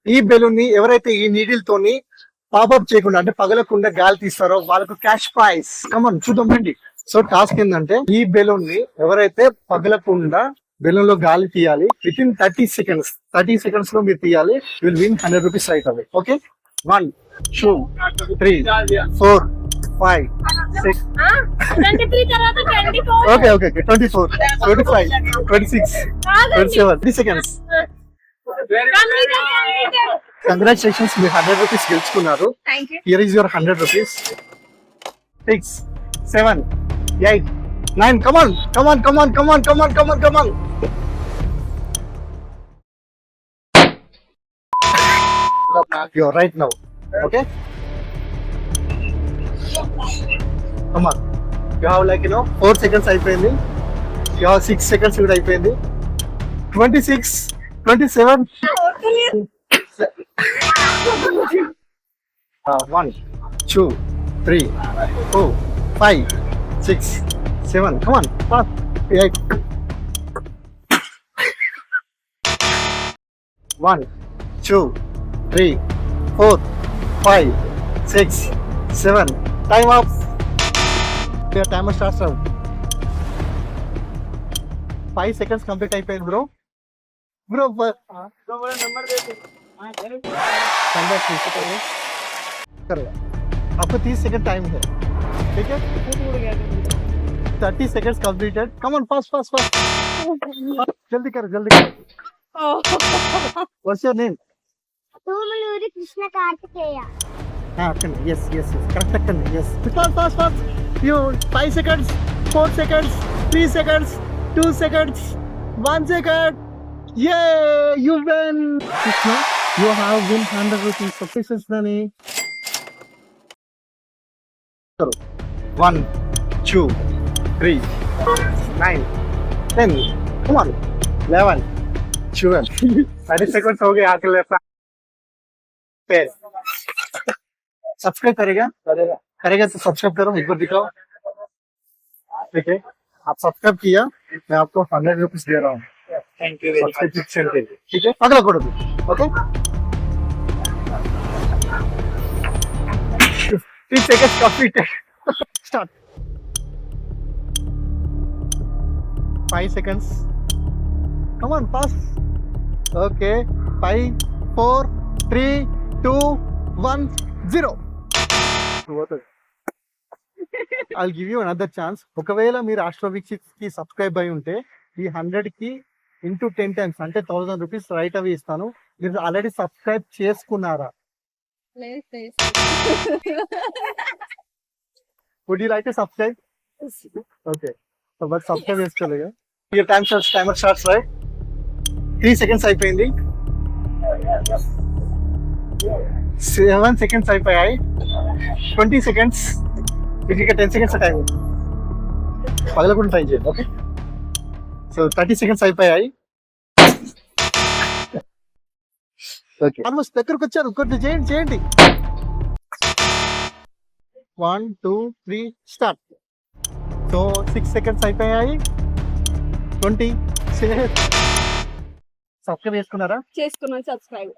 ఈ బెలూన్ ని ఎవరైతే ఈ నీడిల్ తోని పాపప్ చేయకుండా అంటే పగలకుండా గాలి తీస్తారో వాళ్ళకు క్యాష్ ప్రైజ్. కమన్ చూద్దాం రండి. సో టాస్క్ ఏంటంటే ఈ బెలూన్ ని ఎవరైతే పగలకుండా బెలూన్ లో గాలి తీయాలి విత్ ఇన్ 30 సెకండ్స్ లో మీరు తీయాలి. Will win 100 rupees right away. Okay 1 2 3 4 5 6 okay okay 24 25 26 27 3 seconds. Congratulations, మీరు 100 రూపీస్ గెలుచుకున్నారు. Here is your 100 rupees. 6 7 8 9 come on come on come on come on come on come on come on. You are right now. Okay come on. You have like 4 seconds అయిపోయింది. You have 6 seconds కూడా అయిపోయింది. 26 27 1 2 3 4 5 6 7 come on fast 8 1 2 3 4 5 6 7 time up. Your timer starts now. 5 seconds complete అయిపోయింది bro. Bro number दे करो. आपको 30 second time है, ठीक है? 30 seconds completed. Come on, fast. जल्दी करो. What's your name? तूमलूरी Krishna Kartikeya. हाँ, yes. Correct. Yes. Fast. You 5 seconds, 4 seconds, 3 seconds, 2 seconds, 1 second. Yeah, you win. Krishna, you have won 100 rupees. Success Nani. 1 2 3 9 10 come on 11 12 30 seconds हो गए. आके left पैर subscribe करेगा तो subscribe करो. एक बार दिखाओ. ठीक है, आप सब्सक्राइब किया, मैं आपको 100 रुपीज दे रहा हूँ. Thank you very much. ठीक है, अगला करो. Okay 3 seconds completed. Start. 5 seconds. Come on, fast. Okay. 5 4 3 2 1 0. I'll give you another chance. ఒకవేళ మీరు ఆస్ట్రోవిక్స్ కి సబ్స్క్రైబ్ అయి ఉంటే ఈ 100 కి ఇంటూ 10 times అంటే 1000 రూపీస్ రైట్ అవే ఇస్తాను. మీరు ఆల్రెడీ సబ్స్క్రైబ్ చేసుకున్నారా? Would you like to subscribe? Okay. So but subscribe చేసుకోలేగా. Your timer starts right. 3 seconds అయిపోయింది. 7 seconds అయిపోయాయి. 20 seconds. ఇంకా 10 seconds టైం. పగలకుండా ట్రై చేయండి. ఓకే. సో 30 seconds అయిపోయాయి. ఓకే, ఆల్మోస్ట్ దగ్గరకు వచ్చారు. కొంచెం చేయండి. 1 2 3 స్టార్ట్. సో 6 seconds అయిపోయాయి. 20 సబ్స్క్రైబ్ చేసుకున్నారా? చేసుకున్నాను సబ్స్క్రైబ్.